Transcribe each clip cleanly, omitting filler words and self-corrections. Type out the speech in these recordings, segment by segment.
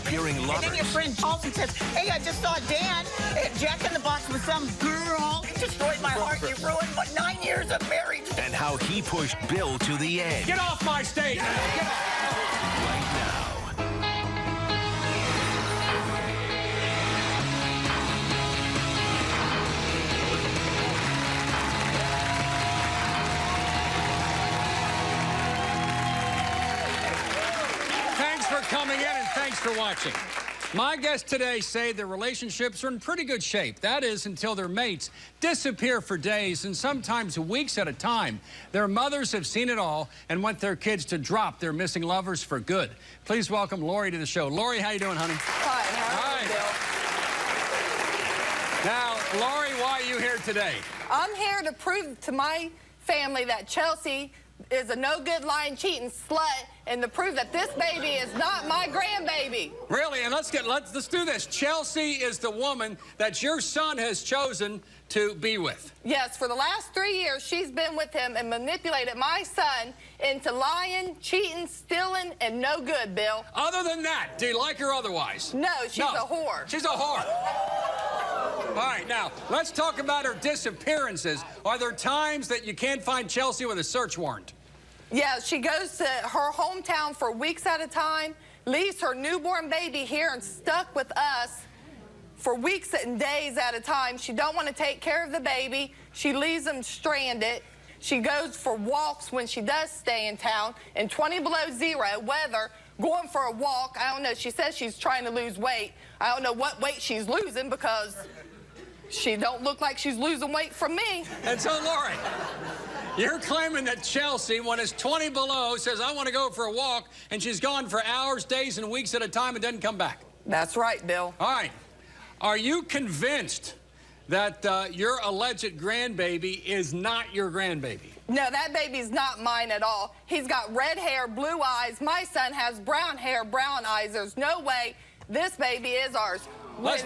disappearing lovers. And then your friend calls and says, hey, I just saw Dan at Jack in the Box with some girl. It destroyed my heart. You ruined my 9 years of marriage. And how he pushed Bill to the edge. Get off my stage! Get off! Right now. Thanks for coming in and thanks for watching. My guests today say their relationships are in pretty good shape. That is, until their mates disappear for days and sometimes weeks at a time. Their mothers have seen it all and want their kids to drop their missing lovers for good. Please welcome Lori to the show. Lori, how you doing, honey? Hi, how are you, Bill? Now, Lori, why are you here today? I'm here to prove to my family that Chelsea is a no-good, lying, cheating slut, and to prove that this baby is not my grandbaby. Really? And let's do this. Chelsea is the woman that your son has chosen to be with. Yes, for the last 3 years, she's been with him and manipulated my son into lying, cheating, stealing, and no good, Bill. Other than that, do you like her otherwise? No, she's a whore. She's a whore. All right, now, let's talk about her disappearances. Are there times that you can't find Chelsea with a search warrant? Yeah, she goes to her hometown for weeks at a time, leaves her newborn baby here and stuck with us for weeks and days at a time. She don't want to take care of the baby. She leaves him stranded. She goes for walks when she does stay in town in 20 below zero weather, going for a walk. I don't know. She says she's trying to lose weight. I don't know what weight she's losing because she don't look like she's losing weight from me. And so, Lori, you're claiming that Chelsea, when it's 20 below, says, I want to go for a walk, and she's gone for hours, days, and weeks at a time and doesn't come back. That's right, Bill. All right. Are you convinced that your alleged grandbaby is not your grandbaby? No, that baby's not mine at all. He's got red hair, blue eyes. My son has brown hair, brown eyes. There's no way this baby is ours. Let's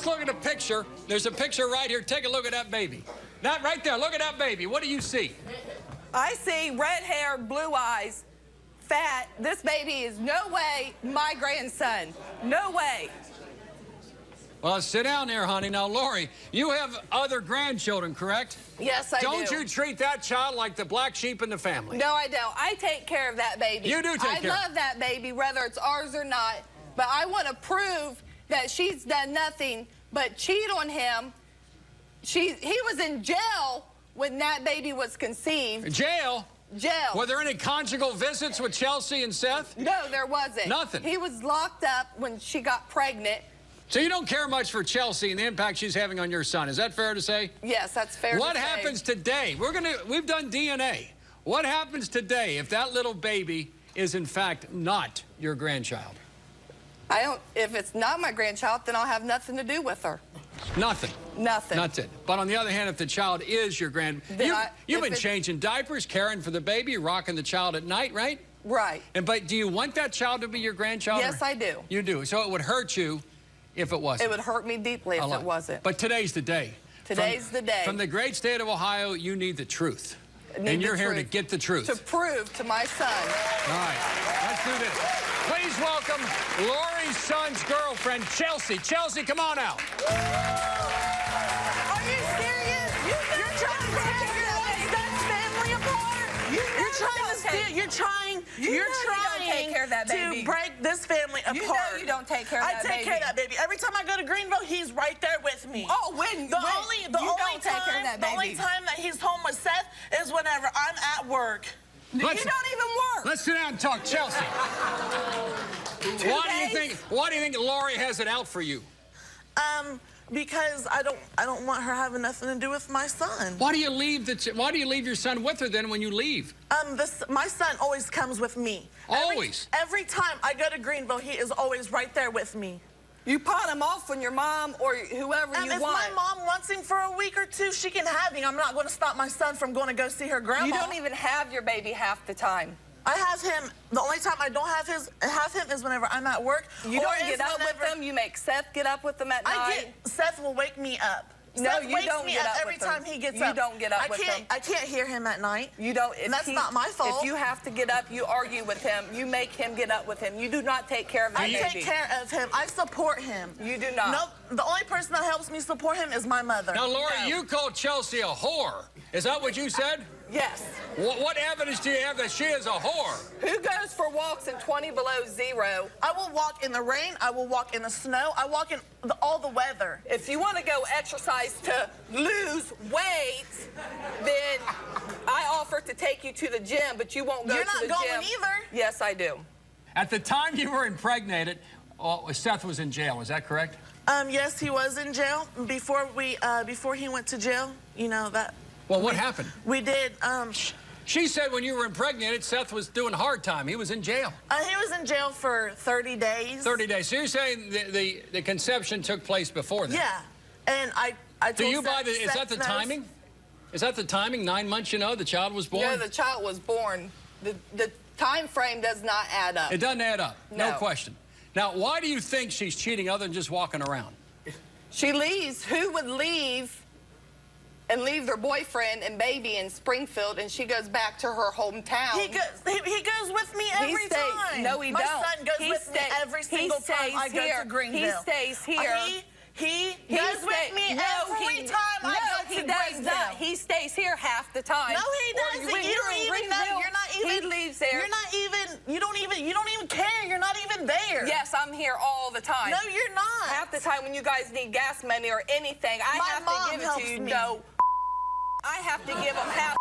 look at a picture. There's a picture right here. Take a look at that baby. That right there. Look at that baby. What do you see? I see red hair, blue eyes, fat. This baby is no way my grandson. No way. Well, sit down there, honey. Now, Lori, you have other grandchildren, correct? Yes, I do. Don't you treat that child like the black sheep in the family? No, I don't. I take care of that baby. You do take care. I love that baby, whether it's ours or not. But I want to prove that she's done nothing but cheat on him. He was in jail when that baby was conceived. Jail? Jail. Were there any conjugal visits with Chelsea and Seth? No, there wasn't. Nothing. He was locked up when she got pregnant. So you don't care much for Chelsea and the impact she's having on your son. Is that fair to say? Yes, that's fair to say. What happens today? We've done DNA. What happens today if that little baby is in fact not your grandchild? If it's not my grandchild, then I'll have nothing to do with her. Nothing. Nothing. That's it. But on the other hand, if the child is your you've been changing diapers, caring for the baby, rocking the child at night, right? Right. But do you want that child to be your grandchild? Yes, I do. You do. So it would hurt you if it wasn't. It would hurt me deeply if it wasn't. But today's the day. Today's the day. From the great state of Ohio, you need the truth. And you're here to get the truth. To prove to my son. All right. Let's do this. Please welcome Lori's son's girlfriend, Chelsea. Chelsea, come on out. Are you serious? You're trying to tear your son's family apart? You're trying to take care of that baby. To break this family apart. You know you don't take care of that baby. I take care of that baby. Every time I go to Greenville, he's right there with me. Oh, the only time that he's home with Seth is whenever I'm at work. You don't even work. Let's sit down and talk, Chelsea. Why do you think Lori has it out for you? Because I don't want her having nothing to do with my son. Why do you leave your son with her then when you leave? My son always comes with me. Always? Every time I go to Greenville, he is always right there with me. You pawn him off when your mom or whoever you if want. my mom wants him for a week or two, she can have him. I'm not going to stop my son from going to go see her grandma. You don't even have your baby half the time. I have him. The only time I don't have him is whenever I'm at work. You don't get up with him. You make Seth get up with them at night. Seth will wake me up. No, Seth you wakes don't me get up up every with him. time he gets You up. don't get up with him. I can't hear him at night. You don't. And that's not my fault. If you have to get up, you argue with him. You make him get up with him. You do not take care of the I baby. take care of him. I support him. You do not. No, the only person that helps me support him is my mother. Now, Lori, No. you called Chelsea a whore. Is that what you said? Yes. What evidence do you have that she is a whore? Who goes for walks in 20 below zero? I will walk in the rain. I will walk in the snow. I walk in all the weather. If you want to go exercise to lose weight, then I offer to take you to the gym, but you won't go You're to the gym. not going either. Yes, I do. At the time you were impregnated, Seth was in jail. Is that correct? Yes, he was in jail before he went to jail. You know that. Well, what happened? We did. She said when you were impregnated, Seth was doing hard time. He was in jail. He was in jail for 30 days. 30 days. So you're saying the conception took place before that? Yeah, and I told Do you Seth, buy the? Is Seth that the knows. timing? Is that the timing? 9 months, you know, the child was born. No, the child was born. The time frame does not add up. It doesn't add up. No No. question. Now, why do you think she's cheating other than just walking around? She leaves. Who would leave and leave their boyfriend and baby in Springfield, and she goes back to her hometown? He goes with me every time. No, he My don't. son goes with me every single time I go to Greenville. He stays here. He goes with me every time I go to Greenville. He stays here half the time. No, he doesn't. When You you're don't in even know. Greenville, You're not even. He leaves there. You're not even. You don't even care. You're not even there. Yes, I'm here all the time. No, you're not. Half the time when you guys need gas money or anything, I My have mom to give it helps to you. me. No, I have to give them half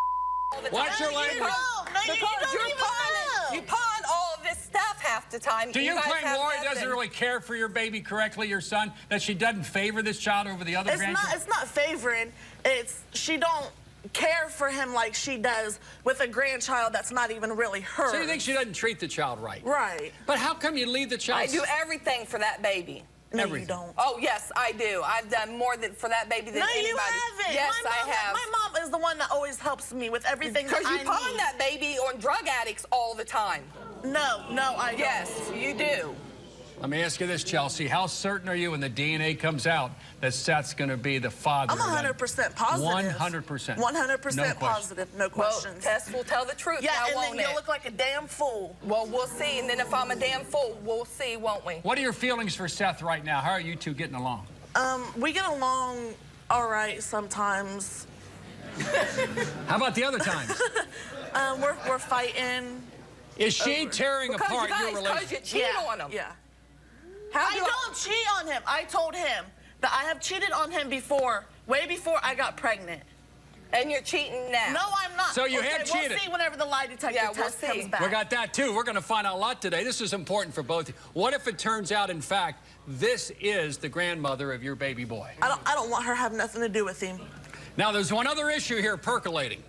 all the time. Watch your No, you language. don't. No, you Because don't you're even pawning, know. you pawn all of this stuff half the time. Do you guys claim have Lori nothing. doesn't really care for your baby correctly, your son, that she doesn't favor this child over the other grandchildren? It's not favoring. It's she don't care for him like she does with a grandchild that's not even really her. So you think she doesn't treat the child right? Right. But how come you leave the child? I do everything for that baby. No, Everything. you don't. Oh, yes, I do. I've done more for that baby than No, anybody. you haven't. Yes, my mom, I have. My mom is the one that always helps me with everything that Because you I pawn need. that baby on drug addicts all the time. No, I don't. Yes, you do. Let me ask you this, Chelsea. How certain are you when the DNA comes out that Seth's going to be the father? I'm 100% positive. 100%. 100% positive. No questions. Well, Tess will tell the truth Yeah, now, and won't then you'll it? look like a damn fool. Well, we'll see. And then if I'm a damn fool, we'll see, won't we? What are your feelings for Seth right now? How are you two getting along? We get along all right sometimes. How about the other times? We're fighting. Is she tearing Because apart you guys, your because relationship? you cheat on him. Yeah. How I do don't cheat on him. I told him that I have cheated on him before, way before I got pregnant. And you're cheating now. No, I'm not. So you have cheated. We'll see whenever the lie detector Yeah, we'll test see. comes back. We got that, too. We're going to find out a lot today. This is important for both of you. What if it turns out, in fact, this is the grandmother of your baby boy? I don't want her to have nothing to do with him. Now, there's one other issue here percolating.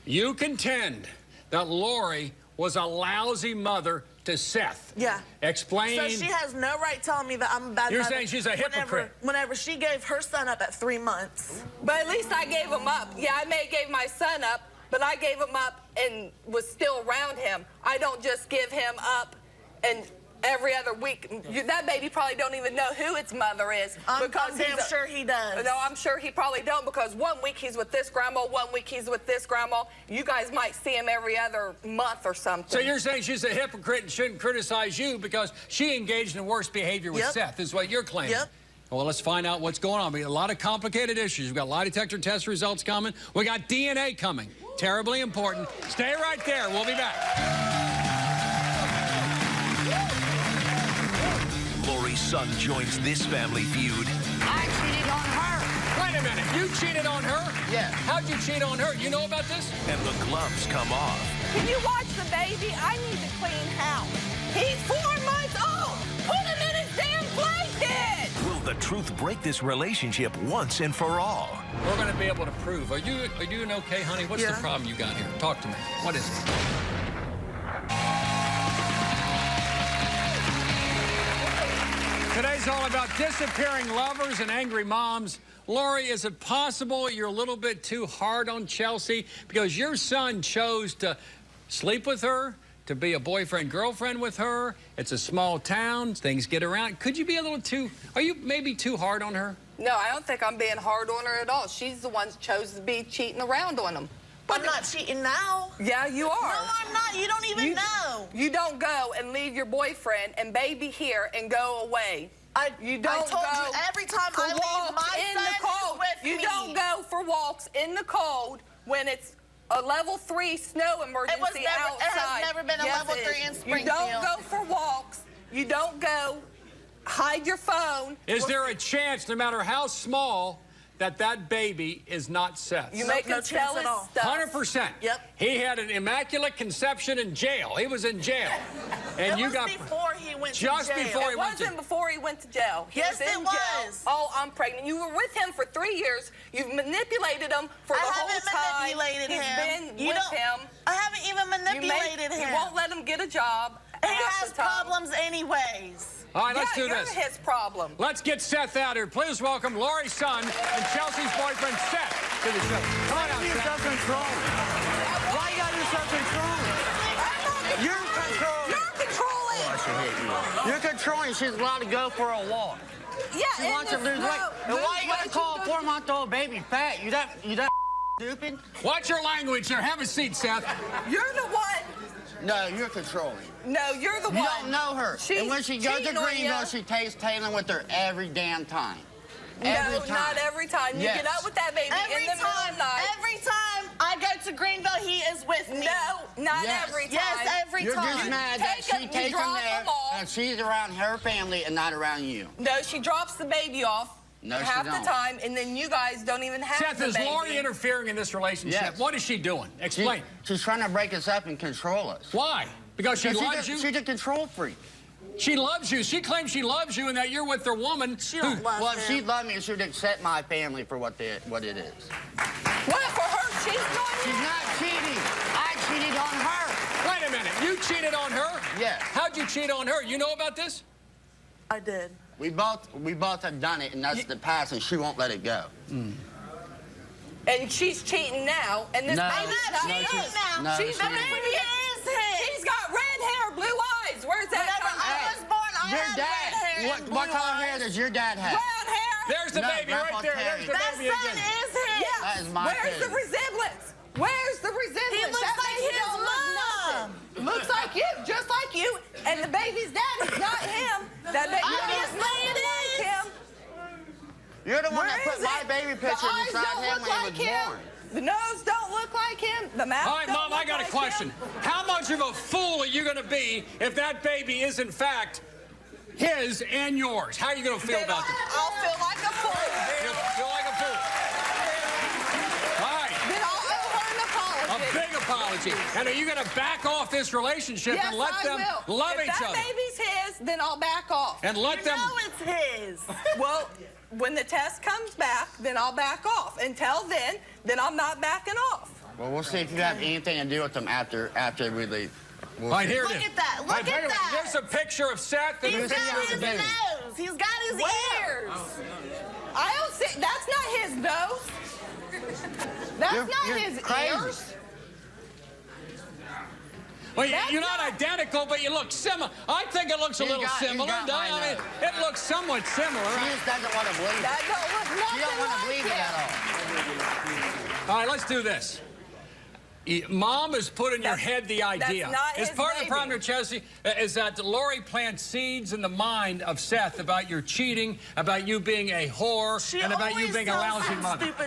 You contend that Lori was a lousy mother to Seth. Yeah. Explain. So she has no right telling me that I'm a bad You're mother saying she's a hypocrite. Whenever she gave her son up at 3 months. But at least I gave him up. Yeah, I may have gave my son up, but I gave him up and was still around him. I don't just give him up and every other week. That baby probably don't even know who its mother is. I'm damn sure he does. No, I'm sure he probably don't, because 1 week he's with this grandma, 1 week he's with this grandma. You guys might see him every other month or something. So you're saying she's a hypocrite and shouldn't criticize you because she engaged in worse behavior with Yep. Seth, is what you're claiming. Yep. Well, let's find out what's going on. We got a lot of complicated issues. We've got lie detector test results coming. We got DNA coming. Terribly important. Stay right there. We'll be back. Lori's son joins this family feud. I cheated on her. Wait a minute. You cheated on her? Yeah. How'd you cheat on her? You know about this? And the gloves come off. Can you watch the baby? I need to clean house. He's 4 months old. Put him in his damn blanket. Will the truth break this relationship once and for all? We're going to be able to prove. Are you doing okay, honey? What's the Yeah. problem you got here? Talk to me. What is it? Today's all about disappearing lovers and angry moms. Lori, is it possible you're a little bit too hard on Chelsea because your son chose to sleep with her, to be a boyfriend-girlfriend with her? It's a small town. Things get around. Could you be a little too... Are you maybe too hard on her? No, I don't think I'm being hard on her at all. She's the one that chose to be cheating around on him. I'm not cheating now. Yeah, you are. No, I'm not. You don't even know. You don't go and leave your boyfriend and baby here and go away. You don't I told go you every time for I leave, walks my in son the cold. is with You me. don't go for walks in the cold when it's a level 3 snow emergency outside. It has never been a level 3 in Springfield. You don't go for walks. You don't go hide your phone. Is there a chance, no matter how small, that baby is not Seth's? You make him sell his stuff. 100%. Yep. He had an immaculate conception in jail. He was in jail. And It you was got before he went to just jail. before he It went to wasn't before he went to jail. He Yes, was in it jail. was. Oh, I'm pregnant. You were with him for 3 years. You've manipulated him for the whole haven't time. manipulated He's him. been with him. I haven't even manipulated him. You won't let him get a job. He half has the time. problems anyways. All right, let's do you're this. his problem. Let's get Seth out here. Please welcome Lori's son and Chelsea's boyfriend, Seth, to the show. Come on out, You're Seth. self-control. Why you gotta be self-controlling? You're controlling. You're controlling. You're controlling. She's allowed to go for a walk. Yeah, She wants to lose weight. And why you gotta call a 4-month-old baby fat? You that stupid? Watch your language there. Have a seat, Seth. You're the one. No, you're controlling. No, you're the You one. don't know her. She's And when she goes to cheating on Greenville, you. she takes Taylor with her every damn time. No, Every time. not every time. You Yes. get up with that baby Every in the middle of the night. I go to Greenville, he is with me. No, not Yes. every time. Yes, every You're time. just mad that Take she them, you takes him drop there them off. and she's around her family and not around you. No, she drops the baby off No, she half the don't. time, and then you guys don't even have Seth, the is baby. Lori interfering in this relationship? Yes. What is she doing? Explain. She's trying to break us up and control us. Why? Because she loves you? She's a control freak. She loves you. She claims she loves you and that you're with her woman. She don't love Well, him. if she loved me, she would accept my family for what it is. What, for her cheating on She's you? not cheating. I cheated on her. Wait a minute. You cheated on her? Yes. How'd you cheat on her? You know about this? I did. We both have done it, and that's the past, and she won't let it go. And she's cheating now, and this No. baby's not No, his. she's- no, She's she the isn't. baby is his. She's got red hair, blue eyes. Where's that Whenever coming I from? was born, I Your had dad. red hair and What blue color eyes. hair does your dad have? Brown hair. There's the No, baby Grandpa right there. Terry. There's the That baby son again. is his. Yeah. That is my Where's the baby. resemblance? Where's the resemblance? He looks That like baby his don't look mom. nothing. Looks like you, just like you. And the baby's dad is not him. That baby Obviously doesn't it look is. like him. You're the one Where that put is my it? baby The picture eyes beside don't him look when he like was him. born. The nose don't look like him. The mouth All right, don't Mom, look I got a like question. him. How much of a fool are you going to be if that baby is, in fact, his and yours? How are you going to feel Then about that? I'll feel like a fool. You'll feel like a fool. All right. Then I'll owe her an A apology. big apology. And are you going to back off this relationship Yes, and let I them will. love if each that other? baby's his, then I'll back off. And let them... No, it's his. Well, when the test comes back, then I'll back off. Until then I'm not backing off. Well, we'll see if you have anything to do with them after we leave. We'll All right, see. here it Look is. at that. All Look right, at wait a minute. that. There's a picture of Seth and He's a got picture of his the baby. nose. He's got his ears. I don't see. That's not his nose. That's You're not his crazy. ears. Well, That's you're not identical, but you look similar. I think it looks a He's little got- he's similar. got my I mean, nose. it looks somewhat similar. She just doesn't want to believe That it. don't look She nothing don't want to like believe it him. at all. All right, let's do this. Mom has put in your That's- head the idea. that's not Is his part of the baby. problem, Chelsea, is that Lori plants seeds in the mind of Seth about your cheating, about you being a whore, She and about you always being a does lousy some mother. stupid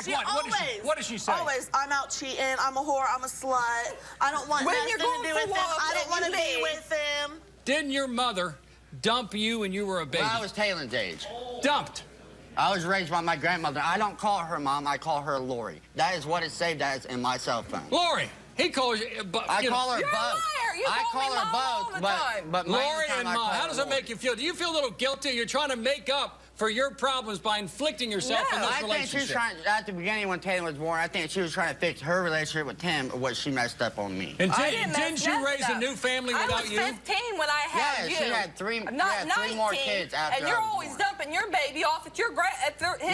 She What? always. What does she say? Always. I'm out cheating. I'm a whore. I'm a slut. I don't want When nothing you're to going do for with him. walks I don't and want to you be leave. with him. Didn't your mother dump you when you were a baby? Well, I was Taylor's age. Dumped. I was raised by my grandmother. I don't call her mom. I call her Lori. That is what is saved as in my cell phone. Lori, he calls you, but I you know, call her You're a both. liar. You I call call me her Mom all both, the but time. but most of Lori the time and I Mom, call how her does it Lori. make you feel? Do you feel a little guilty? You're trying to make up for your problems by inflicting yourself No. in this I think she was relationship. trying, at the beginning when Taylor was born, I think she was trying to fix her relationship with Tim, what she messed up on me. And I didn't mess you raise a up. new family I without was you? 15 when I had Yeah, you. she had three- Not she had three 19, more kids after and you're I was always born. dumping your baby off at your his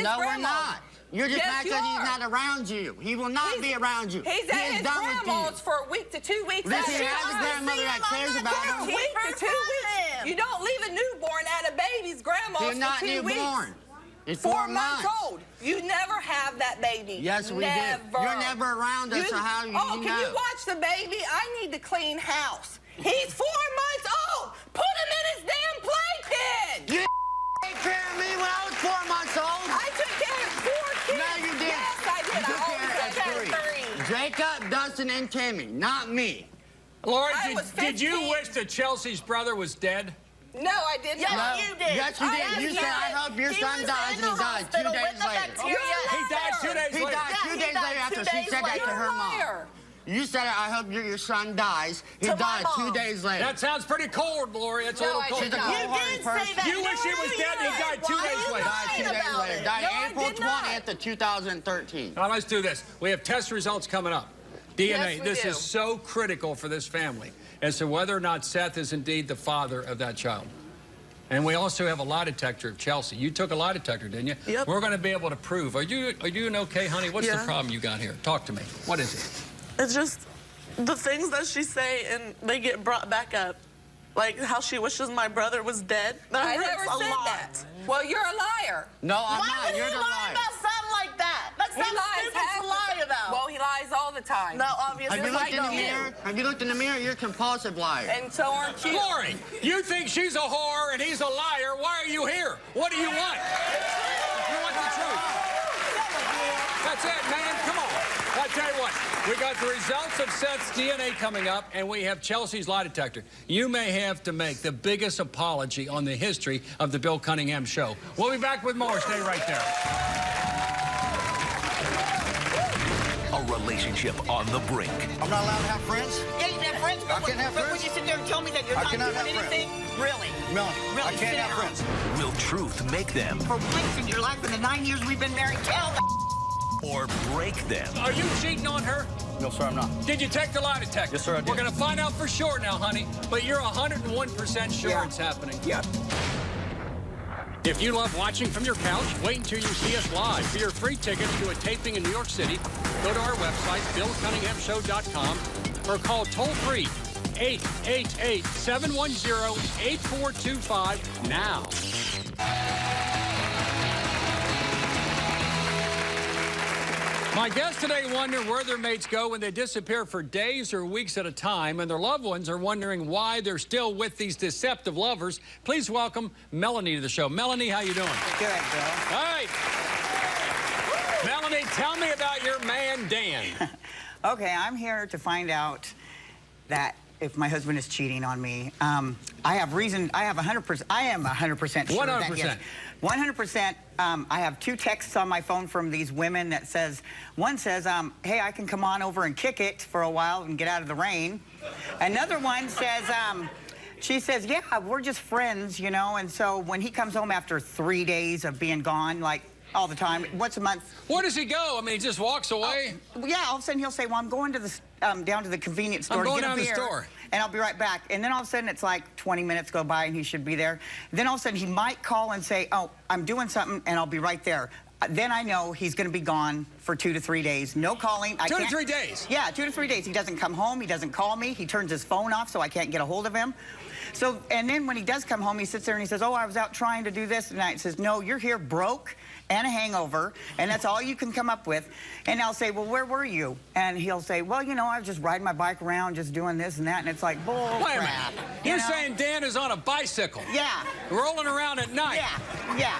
No, grandma. we're not. You're just Yes, mad you because he's are. not around you. He will not be around you. He's he at is his done with grandma's you. for a week to 2 weeks. Listen, at he a has a time. grandmother that cares about For a him. week to 2 weeks. him. You don't leave a newborn at a baby's grandma's He's for not 2 weeks. newborn. It's 4 months old. You never have that baby. Yes, we did. You're never around us, so how you Oh, know? can you watch the baby? I need to clean house. He's 4 months old. Put him in his damn playpen. You take care of me when I was 4 months old. I took care of 4 kids. No, you didn't. Yes, I did. You took I always care took of care of 3. Jacob, Dustin, and Timmy, not me. Lori, I was did you 15. wish that Chelsea's brother was dead? No, I did Yes, not. you did. Yes, you did. You said, I hope your son dies, and he died 2 days later. He died 2 days He later. died 2 days later after she said that to her mom. You said, I hope your son dies. He To my died 2 mom. days later. That sounds pretty cold, Lori. It's a No, little I cold. did not. You did say that. You wish he was dead and he died 2 days later. Died 2 days later. Died No, I April did not. 20th of 2013. Now, let's do this. We have test results coming up. DNA. Yes, we This do. is so critical for this family as to whether or not Seth is indeed the father of that child. And we also have a lie detector of Chelsea. You took a lie detector, didn't you? Yep. We're going to be able to prove. Are you doing okay, honey? What's the Yeah. problem you got here? Talk to me. What is it? It's just the things that she say and they get brought back up. Like how she wishes my brother was dead. That I hurts never a said lot. that. Well, you're a liar. No, I'm Why not. would You're he the lie liar. about something like that? That's He something lies stupid half to the lie time. about. Well, he lies all the time. No, obviously. Have you looked in the I don't. mirror? Have you looked in the mirror? You're a compulsive liar. And so aren't you. Lori, you think she's a whore and he's a liar. Why are you here? What do you want? You want the truth. That's it, man. Come on. I'll tell you what. We got the results of Seth's DNA coming up, and we have Chelsea's lie detector. You may have to make the biggest apology on the history of the Bill Cunningham Show. We'll be back with more. Stay right there. A relationship on the brink. I'm not allowed to have friends? Yeah, you can have friends, I can't have but friends? when you sit there and tell me that you're I not cannot doing have friends. anything, really? Melanie, Really, I can't sit have down. friends. Will truth make them For once in your life, in the 9 years we've been married, tell the or break them? Are you cheating on her? No, sir, I'm not. Did you take the lie detector? Yes, sir, I did. We're going to find out for sure now, honey, but you're 101% sure Yeah. it's happening. Yeah. If you love watching from your couch, wait until you see us live. For your free tickets to a taping in New York City, go to our website, BillCunninghamShow.com, or call toll-free 888-710-8425 now. My guests today wonder where their mates go when they disappear for days or weeks at a time, and their loved ones are wondering why they're still with these deceptive lovers. Please welcome Melanie to the show. Melanie, how you doing? Good, Bill. All right. Melanie, tell me about your man, Dan. Okay, I'm here to find out that if my husband is cheating on me, I have reason. I have 100%. I am 100% sure. 100%. Yes, 100%. I have 2 texts on my phone from these women that says, one says, hey, I can come on over and kick it for a while and get out of the rain. Another one says, she says, yeah, we're just friends, you know, and so when he comes home after 3 days of being gone, like all the time, once a month. Where does he go? I mean, he just walks away? Yeah, all of a sudden he'll say, well, I'm going to the, down to the convenience store I'm going to get down a to the beer, store. and I'll be right back. And then all of a sudden it's like 20 minutes go by and he should be there. Then all of a sudden he might call and say, oh, I'm doing something and I'll be right there. Then I know he's going to be gone for 2 to 3 days. No calling. 2 to 3 days? Yeah, 2 to 3 days. He doesn't come home. He doesn't call me. He turns his phone off so I can't get a hold of him. So, and then when he does come home, he sits there and he says, oh, I was out trying to do this tonight. He says, no, you're here broke and a hangover, and that's all you can come up with. And I'll say, well, where were you? And he'll say, well, you know, I was just riding my bike around, just doing this and that. And it's like, bull Wait a crap. minute. You You're know? saying Dan is on a bicycle? Yeah. Rolling around at night? Yeah.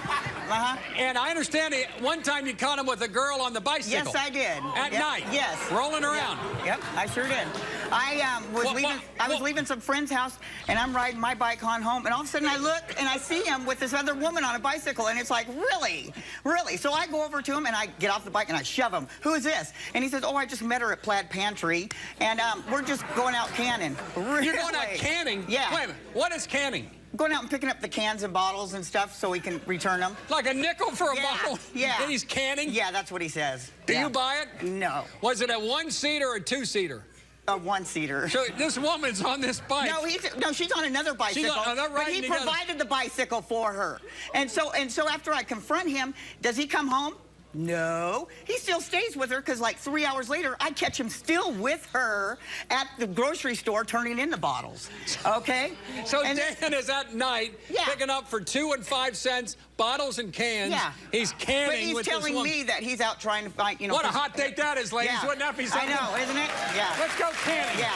Uh-huh. And I understand one time you caught him with a girl on the bicycle. Yes, I did. At Yep. night? Yes. Rolling around? Yep, I sure did. I was leaving some friend's house, and I'm riding my bike on home, and all of a sudden I look, and I see him with this other woman on a bicycle, and it's like, really? Really? So I go over to him, and I get off the bike, and I shove him. Who is this? And he says, oh, I just met her at Plaid Pantry, and we're just going out canning. Really? You're going out canning? Yeah. Wait a minute. What is canning? Going out and picking up the cans and bottles and stuff so he can return them. Like a nickel for a bottle? Yeah. And he's canning? Yeah, that's what he says. Do Yeah. you buy it? No. Was it a 1-seater or a 2-seater? A 1-seater. So this woman's on this bike. No, she's on another bicycle. they're but riding he together. provided the bicycle for her. And so after I confront him, does he come home? No. He still stays with her because like 3 hours later, I catch him still with her at the grocery store turning in the bottles. Okay? So Dan is at night picking up for 2 and 5 cents bottles and cans. Yeah. He's canning but he's with telling this woman. me that he's out trying to find, you know. What a hot date that is, ladies. Wouldn't that be something? I know, isn't it? Yeah. Let's go canning. Yeah.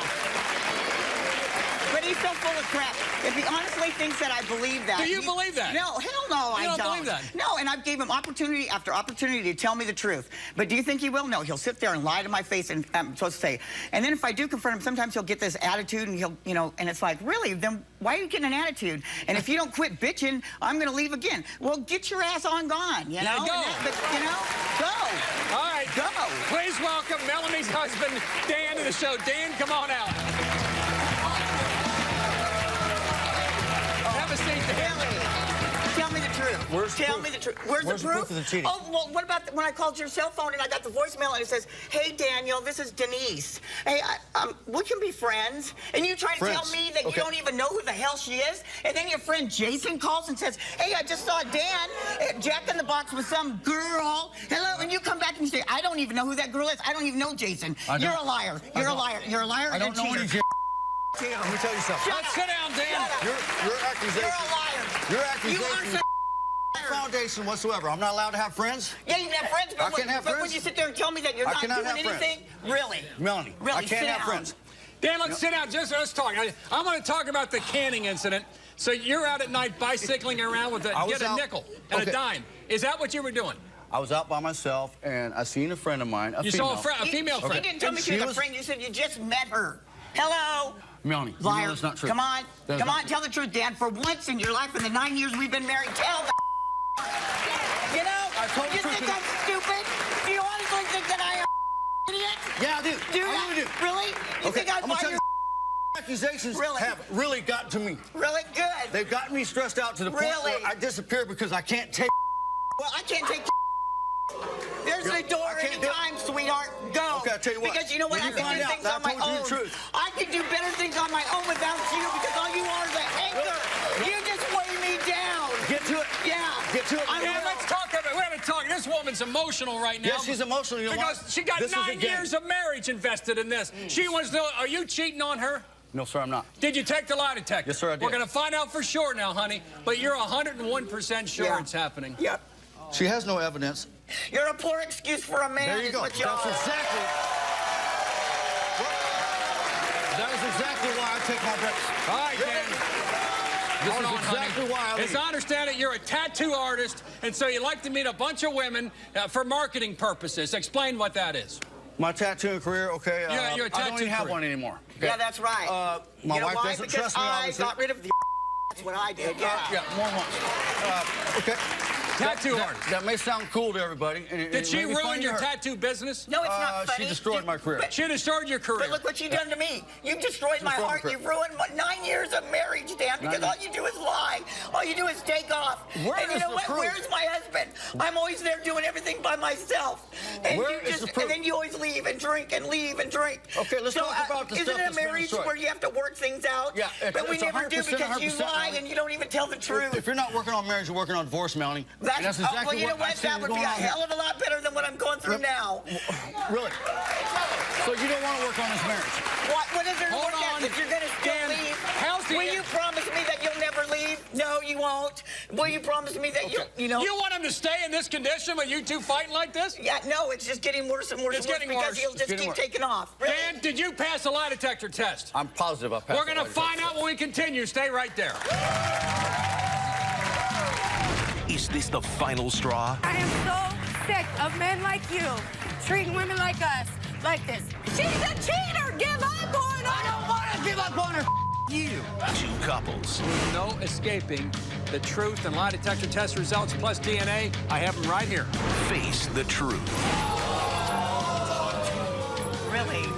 But he's so full of crap. If he honestly thinks that I believe that. Do you believe that? No, hell no, I don't believe that? No, and I've gave him opportunity after opportunity to tell me the truth. But do you think he will? No, he'll sit there and lie to my face, and I'm supposed to say. And then if I do confront him, sometimes he'll get this attitude, and he'll, you know, and it's like, really? Then why are you getting an attitude? And if you don't quit bitching, I'm going to leave again. Well, get your ass on gone, you know? Go. But, you know, go. All right. Go. Please welcome Melanie's husband, Dan, to the show. Dan, come on out. Have a seat, Dan. Tell me the truth. Tell me the truth. Where's the proof of the cheating? Oh, well, what about when I called your cell phone and I got the voicemail and it says, "Hey, Daniel, this is Denise. Hey, we can be friends." And you try to tell me that you don't even know who the hell she is. And then your friend Jason calls and says, "Hey, I just saw Dan at Jack in the Box with some girl. Hello." And you come back and you say, "I don't even know who that girl is. I don't even know Jason. You're a liar. You're a liar. You're a liar. I don't know any Let me tell you something. Let's sit down, Dan. Your accusation. You're a liar. Your accusation. You are foundation whatsoever. I'm not allowed to have friends. Yeah, you can have friends, but, I can't have friends. When you sit there and tell me that you're not doing anything, really? Melanie, really, I can't have friends. Dan, let's sit down. Just let's talk. I want to talk about the canning incident. So you're out at night bicycling around with a nickel and a dime. Is that what you were doing? I was out by myself, and I seen a friend of mine, a female. Saw a female friend. You didn't tell me she was a friend. You said you just met her. Hello? Melanie, liar. You know that's not true. Come on. Come on, tell the truth, Dan. For once in your life, in the 9 years we've been married, tell the You know? I told you think I'm stupid? Do you honestly think that I am an idiot? Yeah, I do. Do you? I really do. Really? You think I'm gonna tell you, accusations have really gotten to me. Really? Good. They've gotten me stressed out to the point where I disappear because I can't take Well, I can't take There's the door anytime, sweetheart. Go. Okay, I'll tell you what. Because you know what? I can do things on my own. I can do better things on my own without you because all you are is an anchor. You just weigh me down. Get to it. Yeah. Get to it. Yeah, let's talk about it. We haven't talked. This woman's emotional right now. Yeah, she's emotional. You know because what? she got this 9 years of marriage invested in this. She wants to know, are you cheating on her? No, sir, I'm not. Did you take the lie detector? Yes, sir, I did. We're going to find out for sure now, honey. But you're 101% sure it's happening. Yep. She has no evidence. You're a poor excuse for a man. There you go. That's exactly. That is exactly why I take my breaks. All right, Dan. This is exactly why I leave. As I understand it, you're a tattoo artist, and so you like to meet a bunch of women for marketing purposes. Explain what that is. My tattooing career, okay. You're a tattoo I don't even have one anymore. Okay? Yeah, that's right. My wife doesn't trust me, obviously. I got rid of the That's what I did. Yeah. More months. Okay. Tattoo artist. That may sound cool to everybody. Did she ruin your tattoo business? No, it's not funny. She destroyed my career. She destroyed your career. But look what you done to me. You destroyed my heart. You ruined 9 years of marriage, Dan, because all you do is lie. All you do is take off. And you know what? Where's my husband? I'm always there doing everything by myself. And and then you always leave and drink and leave and drink. Okay, let's talk about the stuff Isn't it a marriage where you have to work things out? Yeah, but we never do because you lie and you don't even tell the truth. If you're not working on marriage, you're working on divorce, Melanie. That's exactly you know what? That would be a hell of a lot better than what I'm going through now. Really? So you don't want to work on this marriage? What is there to work at if you're going to still leave? Will you promise me that you'll never leave? No, you won't. Will you promise me that you know? You want him to stay in this condition with you two fighting like this? Yeah, no, it's just getting worse and worse. It's getting worse. Because he'll just keep taking off. Really? Dan, did you pass the lie detector test? I'm positive I passed. We're going to find out when we continue. Stay right there. Is this the final straw? I am so sick of men like you treating women like us like this. She's a cheater! Give up on her! I don't want to give up on her! You! Two couples. No escaping the truth and lie detector test results plus DNA. I have them right here. Face the truth. Really?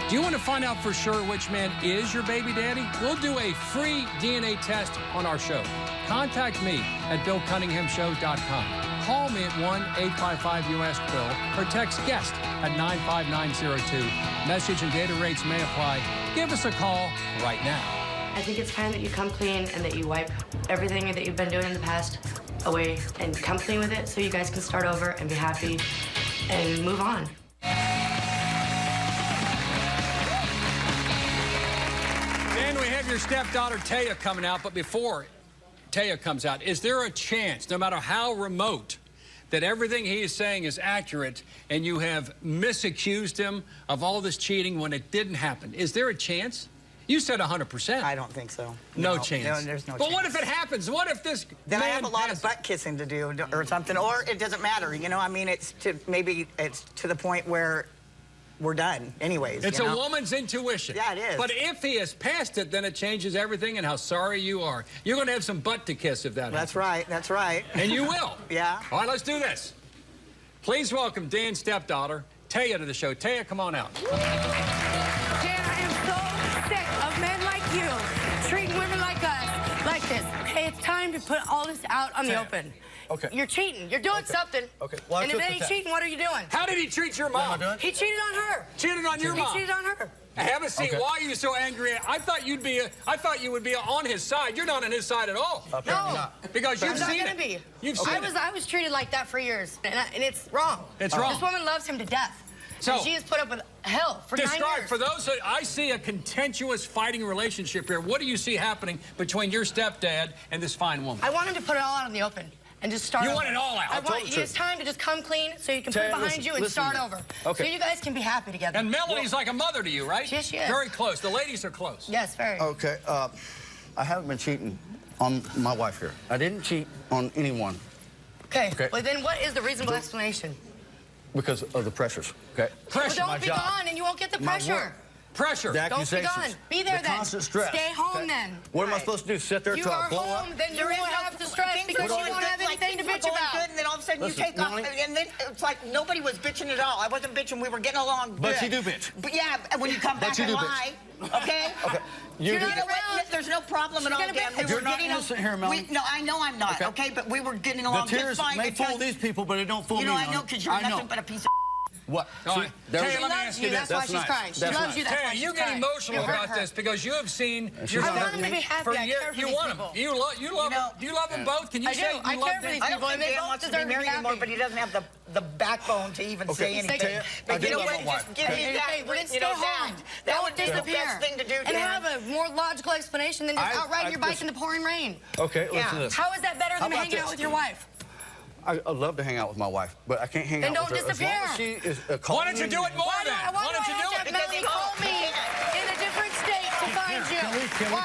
Do you want to find out for sure which man is your baby daddy? We'll do a free DNA test on our show. Contact me at BillCunninghamShow.com. Call me at 1-855-US-BILL or text GUEST at 95902. Message and data rates may apply. Give us a call right now. I think it's time that you come clean and that you wipe everything that you've been doing in the past away and come clean with it so you guys can start over and be happy and move on. Dan, we have your stepdaughter Taya coming out, but before Taya comes out, is there a chance, no matter how remote, that everything he is saying is accurate and you have misaccused him of all this cheating when it didn't happen? Is there a chance? You said 100%. I don't think so. No chance. No, there's no chance. But what if it happens? What if this Then I man have a lot has- of butt kissing to do or something, or it doesn't matter. You know, I mean, it's to the point where we're done anyways. It's you a know? woman's intuition. Yeah, it is. But if he has passed it, then it changes everything and how sorry you are. You're going to have some butt to kiss if that That's happens. right. That's right. And you will. Yeah. All right, let's do this. Please welcome Dan's stepdaughter, Taya, to the show. Taya, come on out. Dan, I am so sick of men like you treating women like us like this. Okay, it's time to put all this out on the open. Okay. You're cheating. You're doing something. Okay. Well, and if it ain't cheating, what are you doing? How did he treat your mom? He cheated on her. Cheated on your mom? He cheated on her. I haven't seen Okay. why are you so angry. I thought you would be on his side. You're not on his side at all. Apparently No. not. Because you've I'm not seen gonna it. be. You've seen it. I was treated like that for years, and it's wrong. It's wrong. This woman loves him to death. So- and she has put up with hell for 9 Describe, years. for those that I see a contentious fighting relationship here. What do you see happening between your stepdad and this fine woman? I want him to put it all out in the open and just start You over. want it all out. I I told want the it's truth. time to just come clean so you can put it Taya, behind listen, you and listen to start me. over. Okay. So you guys can be happy together. And Melody's like a mother to you, right? Yes, she is. Very close. The ladies are close. Yes, very. Okay, I haven't been cheating on my wife here. I didn't cheat on anyone Okay. Okay. Well, then what is the reasonable explanation? because of the pressures, okay? Well, Pressure. don't be gone and you won't get the My pressure. work. Pressure. The Don't be accusations. gone. Be there the then. constant stress. Stay home okay? then. What am I Right. supposed to do? Sit there If you till I are blow home, up? then you won't have the stress Things because are you going don't have good, like, anything to things were bitch going about. good, and then all of a sudden Listen, you take off, Melanie- and then it's like nobody was bitching at all. I wasn't bitching. We were getting along But good. you do bitch. But yeah, and when you come But back you and do lie, okay? Okay. You do know bitch. what? There's no problem at all, gonna Dan. bitch. We You're were not getting innocent here, Melanie. No, I know I'm not, Okay. okay? But we were getting The along tears just fine. may until- fool these people, but it don't fool You know, me. I know Melanie. because you're I know. nothing but a piece of What? All See, right. there Taya, was- She let me loves ask you. you That's this. why That's she's nice. crying. She That's loves nice. you. That's why Taya, she's you get crying. emotional You hurt about her. this because you have seen your I daughter. want him to be happy. For I years. care for You these want people. him. You love You them. know- Do you love them both? Can you I say do. you I love care for them? these I don't people, think and they Dan both wants to be deserve to be married anymore, happy. but he doesn't have the backbone to even say He's anything. taking- I But do you know love what? my wife. Just give me Okay, that. well, then You stay know, home. that would be the disappear. best thing to do, And Dan. have a more logical explanation than just outright you're biking listen. the pouring rain. Okay, listen Yeah. to this. How is that better How than about hanging out this? with your wife? I love to hang out with my wife, but I can't hang Then out don't with her. disappear. As long as she is Why calling don't you me- do it more then? Why Why don't you have do to have it? Melanie call me in a different state to find you? Why?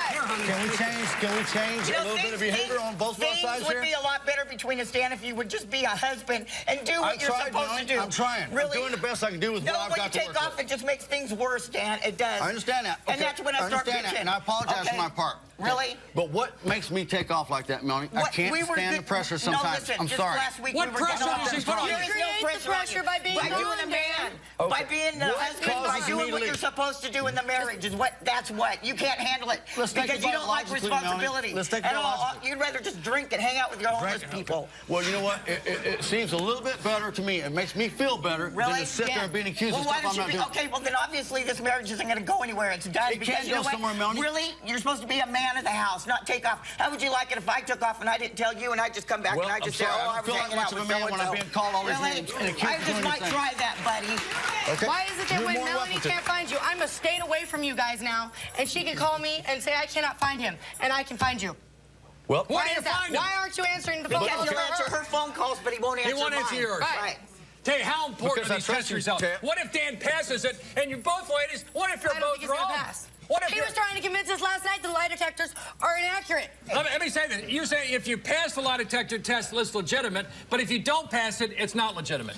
Can we change You a know, little bit of behavior on both of our sides Things would here? be a lot better between us, Dan, if you would just be a husband and do what I'm you're trying, supposed Melanie. to do. I'm trying. Really? I'm doing the best I can do with No, what I've when you got to take work off, with. it just makes things worse, Dan. It does. I understand that. And Okay. that's when I start understand bitching. that, and I apologize Okay. for my part. Really? But what makes me take off like that, Melanie? I What- can't we were stand the good- pressure No, sometimes. listen, I'm just sorry. last week What we were pressure getting did off. she put on you? There is no Create the pressure on pressure you. by being doing gone, a man. Dan. By being the What husband, by causes me doing to what leave? you're supposed to do in the marriage is what. That's what. You can't handle it Let's take because it you don't like biologically, Melanie. responsibility. Let's take it at all. biologically. You'd rather just drink and hang out with your homeless people. Well, you know what? It seems a little bit better to me. It makes me feel better Really? than to sit there and being accused Well, of why stuff I'm don't not you doing. Okay, well then obviously this marriage isn't going to go anywhere. It's done. It because can't you know go what? somewhere, Melanie. Really? You're supposed to be a man of the house, not take off. How would you like it if I took off and I didn't tell you and I just come back Well, and I just I'm say, sorry, oh, I I don't was feel like hanging much out of a with man when I'm so-and-so. being called all these Really? names and accused I of just doing might things. try that, buddy. Okay? Why is it that You're when more Melanie welcome to. can't find you, I'm a state away from you guys now, and she can call me and say I cannot find him, and I can find you? Well, Why Why do you is that? find him? Why aren't you answering the phone Because calls he'll for answer her phone calls, but he won't answer won't answer mine. yours. Right. Tell you how important Because are I these trust test you, results? Taya. What if Dan passes it and you both ladies? What if you're I don't both think he's wrong? gonna pass. What if He you're, was trying to convince us last night the lie detectors are inaccurate. let me say this. You say if you pass the lie detector test, it's legitimate, but if you don't pass it, it's not legitimate.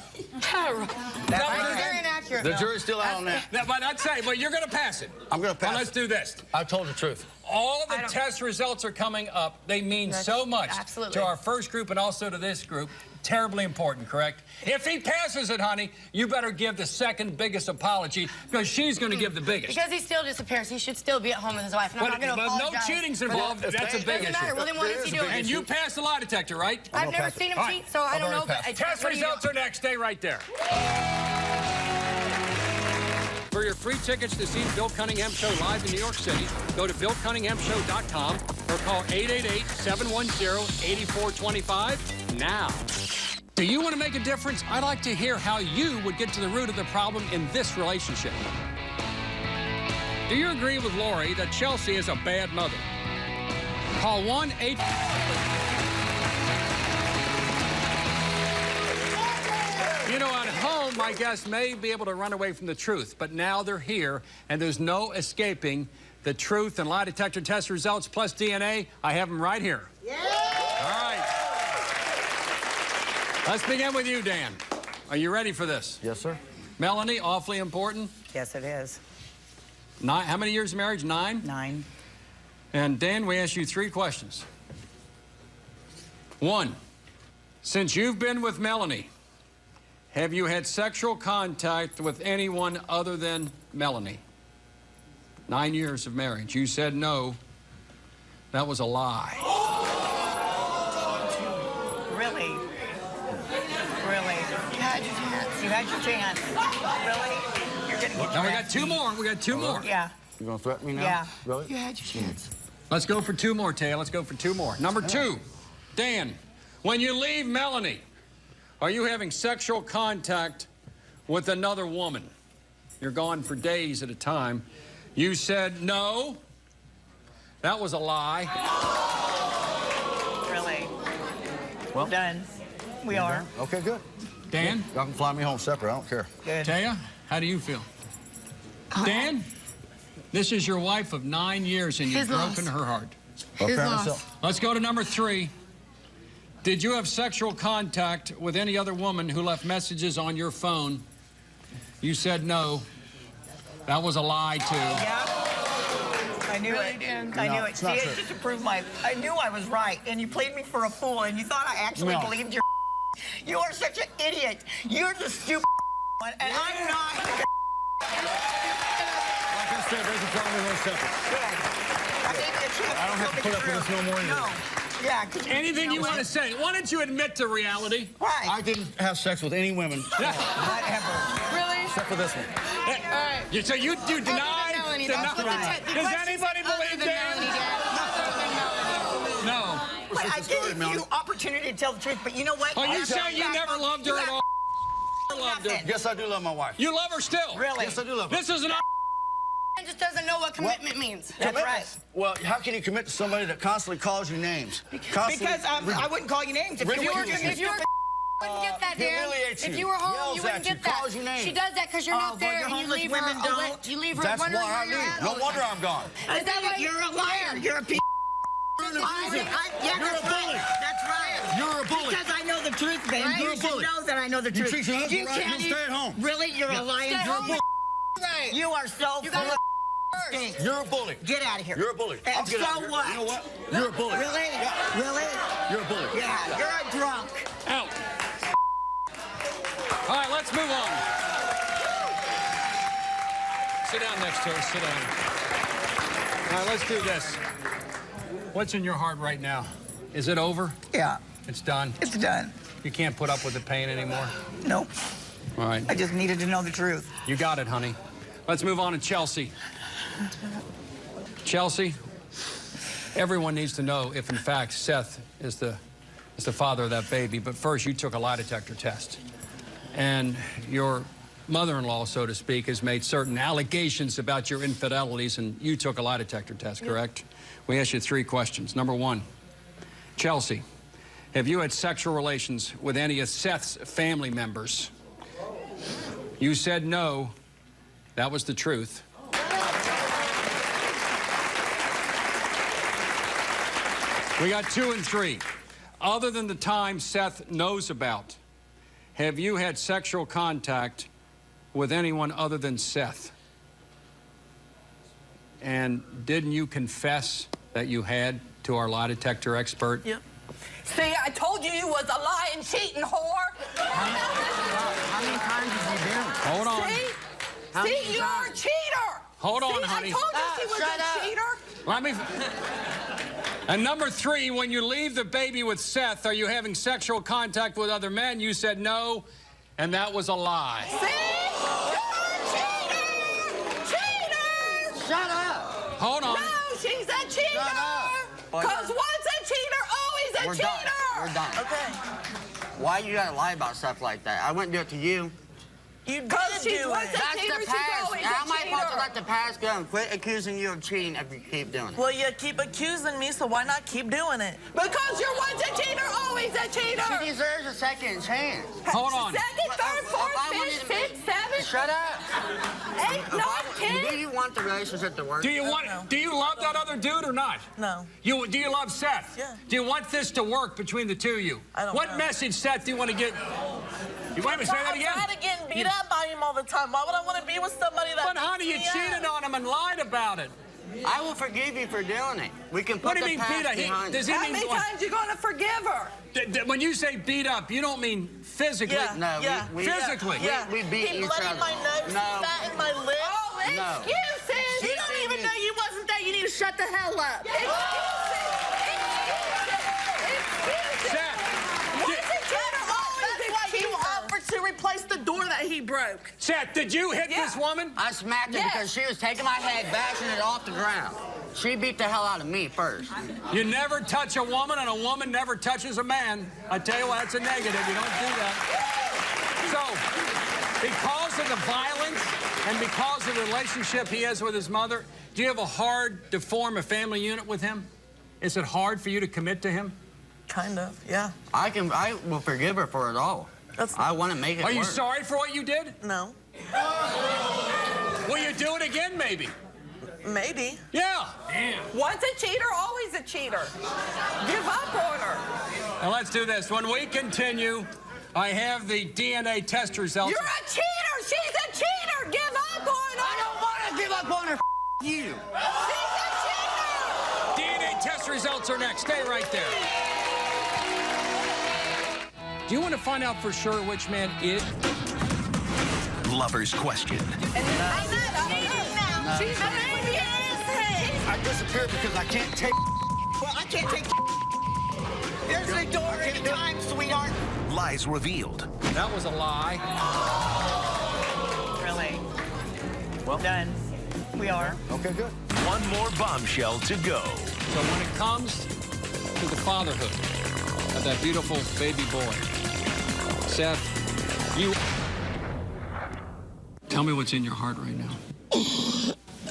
They're inaccurate. The jury's still out on that. But I'd say, but you're going to pass it. I'm going to pass Well, let's it. do this. I told the truth. All the test results are coming up. They mean so much absolutely. to our first group and also to this group. Terribly important, correct? If he passes it, honey, you better give the second biggest apology because she's going to give the biggest. Because he still disappears, he should still be at home with his wife, and I'm not going to But apologize. no cheating's involved. But That's a it big Doesn't matter. issue. Well, then what is he doing? And you passed the lie detector, right? I've never pass it. seen him All right. cheat, so I don't know. already But passed. Test what do you results do? are next. Stay right there. For your free tickets to see Bill Cunningham Show live in New York City. Go to BillCunninghamShow.com or call 888-710-8425 now. Do you want to make a difference? I'd like to hear how you would get to the root of the problem in this relationship. Do you agree with Lori that Chelsea is a bad mother? Call 1-8... You know, at home, my guests may be able to run away from the truth, but now they're here, and there's no escaping the truth and lie detector test results plus DNA. I have them right here. Yeah! All right. Let's begin with you, Dan. Are you ready for this? Yes, sir. Melanie, awfully important. Yes, it is. How many years of marriage? 9? 9. And Dan, we ask you 3 questions. 1, since you've been with Melanie, have you had sexual contact with anyone other than Melanie? 9 years of marriage. You said no. That was a lie. Really? Really? You had your chance. You had your chance. Really? You're going to get Now we got 2 more. We got 2 more. Yeah. You gonna threaten me now? Yeah. Really? You had your chance. Let's go for 2 more, Taya. Let's go for 2 more. Number 2, Dan, when you leave Melanie, are you having sexual contact with another woman? You're gone for days at a time. You said no. That was a lie. Really? Well, done. We are. Okay, good. Dan? Y'all can fly me home separate. I don't care. Good. Taya, how do you feel? Dan, this is your wife of 9 years, and you've broken her heart. Apparently so. Let's go to number 3. Did you have sexual contact with any other woman who left messages on your phone? You said no. That was a lie, too. Yeah. I knew Really, it. Dan? I knew No, it. it's See, not it true. just to prove I knew I was right, and you played me for a fool, and you thought I actually No. believed your You are such an idiot. You're the stupid one, and I'm not. Like I said, there's a problem with separate. Good. I gave you a chance. I don't have to put up with this no more either. No. Yeah. Anything you want to say? Why don't you admit to reality? Right. I didn't have sex with any women. Not ever. Really? Except for this one. All right. So you deny? Melanie, deny- that's what the Does question anybody said, other believe than that? Melanie, Dad. Other than Melanie. No. But I gave you opportunity to tell the truth, but you know what? Are you I'm saying you back never on- loved her at all? Loved her. Nothing. Yes, I do love my wife. You love her still? Really? Yes, I do love her. This is an Man just doesn't know what commitment means. That's right. Well, how can you commit to somebody that constantly calls you names? Constantly Because I wouldn't call you names if you were ridicules If you were wouldn't get that, Dan. humiliates If you, you were home, yells you wouldn't at you, get that. calls you names. She does that because you're Oh, not well, there, your and you homeless leave her. women don't. You leave her That's wondering why where I you're leave. at. No all the wonder time. I'm gone. Is that why You're a liar. You're a piece. You're a bully. That's right. You're a bully. Because I know the truth, babe. Right? You You're a should bully. know that I know the You truth. treat your husband right, can't you'll stay at home. Really? You're a lying Stay home. bully. Right. You are so You full gotta of first. You're a bully. Get out of here. You're a bully. I'll And get so out of here. what? You know what? You're a bully. Really? Really? You're a bully. Yeah, you're a drunk. out. All right, let's move on. Sit down next to her. Sit down. All right, let's do this. What's in your heart right now? Is it over? Yeah, It's done? it's done. You can't put up with the pain anymore? Nope. All right. I just needed to know the truth. You got it, honey. Let's move on to Chelsea. Chelsea, everyone needs to know if, in fact, Seth is the father of that baby. But first, you took a lie detector test. And your mother-in-law, so to speak, has made certain allegations about your infidelities, and you took a lie detector test, correct? We asked you 3 questions. Number 1, Chelsea, have you had sexual relations with any of Seth's family members? You said no. That was the truth. We got 2 and 3. Other than the time Seth knows about, have you had sexual contact with anyone other than Seth? And didn't you confess that you had to our lie detector expert? Yep. See, I told you you was a lying, cheating whore. How many times have you been? Hold on. See, you're a cheater. Hold on, See, honey. I told you she was Shut a up. cheater. Let me... And number 3, when you leave the baby with Seth, are you having sexual contact with other men? You said no, and that was a lie. See? You're a cheater. hold on. No, she's a cheater. Because once a cheater, always a cheater. We're done. Okay. Why you gotta lie about stuff like that? I wouldn't do it to you. You did Because she's do once it. a That's cheater, the she's past. always How a am I supposed to cheater. let the past go and quit accusing you of cheating if you keep doing it? Well, you keep accusing me, so why not keep doing it? Because you're once a cheater, always a cheater. She deserves a second chance. Hold on. Second, third, fourth, fifth, sixth, seventh, Shut up. 8th, 9th, 10th. Do you want the relationship to work? Do you love that other dude or not? No. Do you love Seth? Yeah. Do you want this to work between the two of you? I don't What know. message, Seth, do you want to get? You want me to say that I'm again? tired of getting beat up by him all the time. Why would I want to be with somebody that But honey, you beats me cheated up? on him and lied about it. I will forgive you for doing it. We can put What do you the mean, past Peter? behind Does us. he How mean many times you going to forgive her? when you say beat up, you don't mean physically? Yeah. No, Yeah. we Physically. Yeah. We beat Keep each letting other. my nose No. fat in my lips. Oh, No. excuses. You don't even know you wasn't there. You need to shut the hell up. Seth, That's why you offered to replace the door that he broke. Seth, did you hit this woman? I smacked her Yes. because she was taking my head, bashing it off the ground. She beat the hell out of me first. You never touch a woman, and a woman never touches a man. I tell you what, that's a negative. You don't do that. So, because of the violence and because of the relationship he has with his mother, do you have a hard to form a family unit with him? Is it hard for you to commit to him? Kind of, yeah. I will forgive her for it all. I want to make it Are you work. sorry for what you did? No. Will you do it again, maybe? Maybe. Yeah. Once a cheater, always a cheater. Give up on her. Now let's do this. When we continue, I have the DNA test results. You're a cheater. She's a cheater. Give up on her. I don't want to give up on her. You. She's a cheater. DNA test results are next. Stay right there. Do you want to find out for sure which man is? Lover's question. She's a baby. I disappeared because I can't take. Well, I can't take. There's the door anytime, sweetheart. Lies revealed. That was a lie. Really? Well done. We are. Okay, good. One more bombshell to go. So when it comes to the fatherhood of that beautiful baby boy, Seth, you... Tell me what's in your heart right now.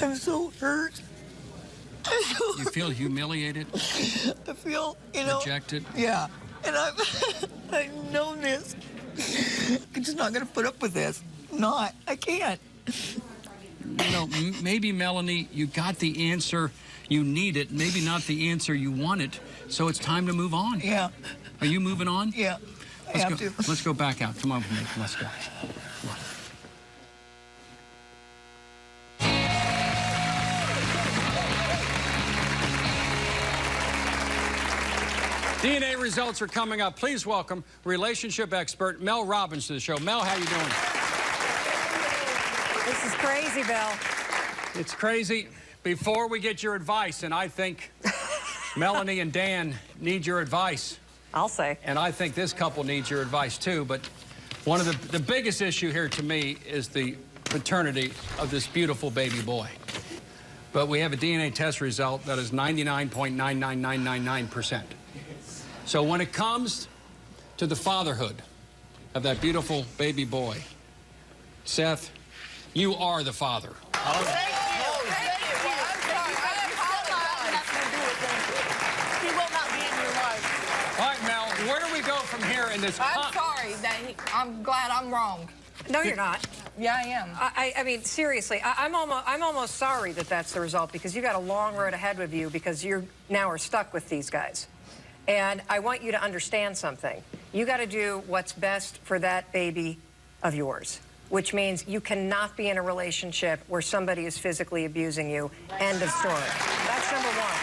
I'm so hurt. You feel humiliated, I feel, rejected? Yeah. And I've known this. I'm just not going to put up with this. Not. I can't. You know, maybe, Melanie, you got the answer you needed, maybe not the answer you wanted, so it's time to move on. Yeah. Are you moving on? Yeah. I have to. Let's go back out. Come on with me. Let's go. Come on. DNA results are coming up. Please welcome relationship expert Mel Robbins to the show. Mel, how you doing? This is crazy, Bill. It's crazy. Before we get your advice, and I think Melanie and Dan need your advice. I'll say. And I think this couple needs your advice too, but one of the biggest issue here to me is the paternity of this beautiful baby boy. But we have a DNA test result that is 99.99999%. So when it comes to the fatherhood of that beautiful baby boy, Seth, you are the father. Thank you. Thank you. I'm sorry. I apologize. He will not be in your life. All right, Mel, where do we go from here in this? I'm sorry. I'm glad I'm wrong. No, you're not. Yeah, I am. I mean, seriously, I'm almost sorry that that's the result because you got a long road ahead with you because you now are stuck with these guys. And I want you to understand something. You got to do what's best for that baby of yours, which means you cannot be in a relationship where somebody is physically abusing you. End of story. That's number one.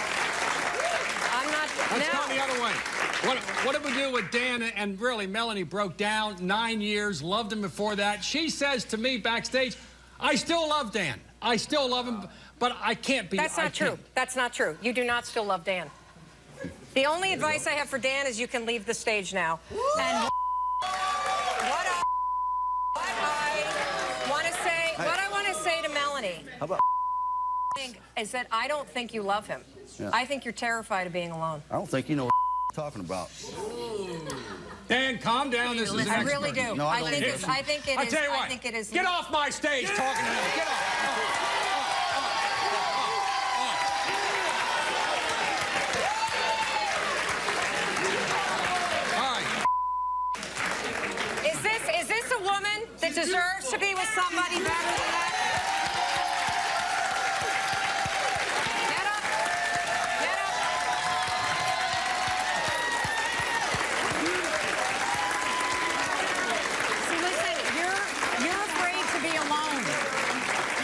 I'm not... Let's go the other way. What did we do with Dan and really Melanie broke down 9 years, loved him before that. She says to me backstage, I still love Dan. I still love him, but I can't be. That's not true. That's not true. You do not still love Dan. The only advice I have for Dan is you can leave the stage now. And what I want to say to Melanie How about Is that I don't think you love him. Yeah. I think you're terrified of being alone. I don't think you know what you're talking about. Dan, calm down. This is an I really expert. do. No, I don't. think it's, I think it I'll is. tell you what. I think it is. Get off my stage talking to me. Get off. Is this a woman that deserves to be with somebody better than that? Get up. See, listen, you're afraid to be alone.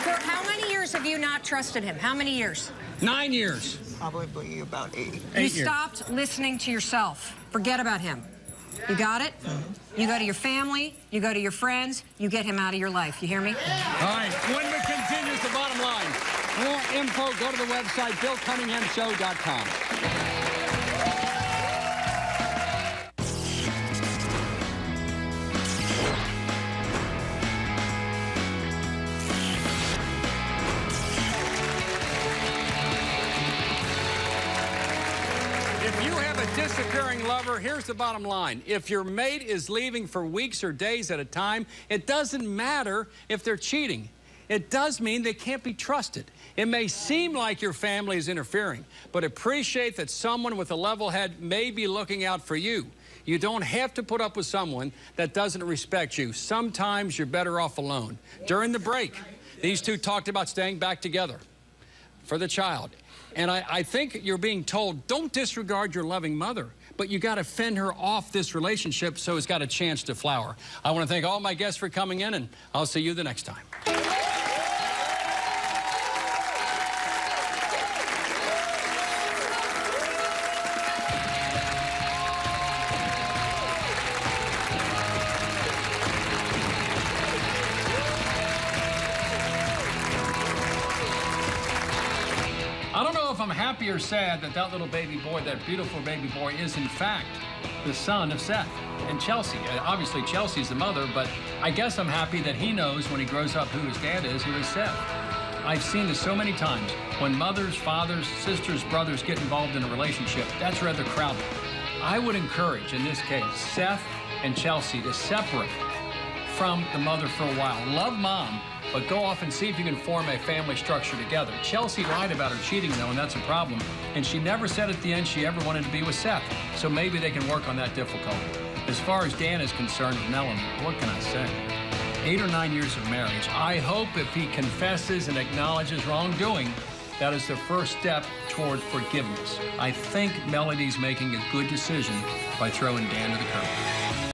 For how many years have you not trusted him? How many years? 9 years. Probably about 8. You 8 years. stopped listening to yourself. Forget about him. You got it? You go to your family, you go to your friends, you get him out of your life. You hear me? All right, when we continue, the bottom line. For more info, go to the website, BillCunninghamShow.com. If you have a disappearing lover, here's the bottom line. If your mate is leaving for weeks or days at a time, it doesn't matter if they're cheating. It does mean they can't be trusted. It may seem like your family is interfering, but appreciate that someone with a level head may be looking out for you. You don't have to put up with someone that doesn't respect you. Sometimes you're better off alone. During the break, these two talked about staying back together for the child. And I think you're being told, don't disregard your loving mother, but you got to fend her off this relationship so it's got a chance to flower. I want to thank all my guests for coming in, and I'll see you the next time. I don't know if I'm happy or sad that that little baby boy, that beautiful baby boy, is in fact the son of Seth and Chelsea. Obviously, Chelsea's the mother, but I guess I'm happy that he knows when he grows up who his dad is, who is Seth. I've seen this so many times. When mothers, fathers, sisters, brothers get involved in a relationship, that's rather crowded. I would encourage, in this case, Seth and Chelsea to separate from the mother for a while. Love mom, but go off and see if you can form a family structure together. Chelsea lied about her cheating, though, and that's a problem. And she never said at the end she ever wanted to be with Seth. So maybe they can work on that difficulty. As far as Dan is concerned with Melanie, what can I say? 8 or 9 years of marriage. I hope if he confesses and acknowledges wrongdoing, that is the first step toward forgiveness. I think Melody's making a good decision by throwing Dan to the curb.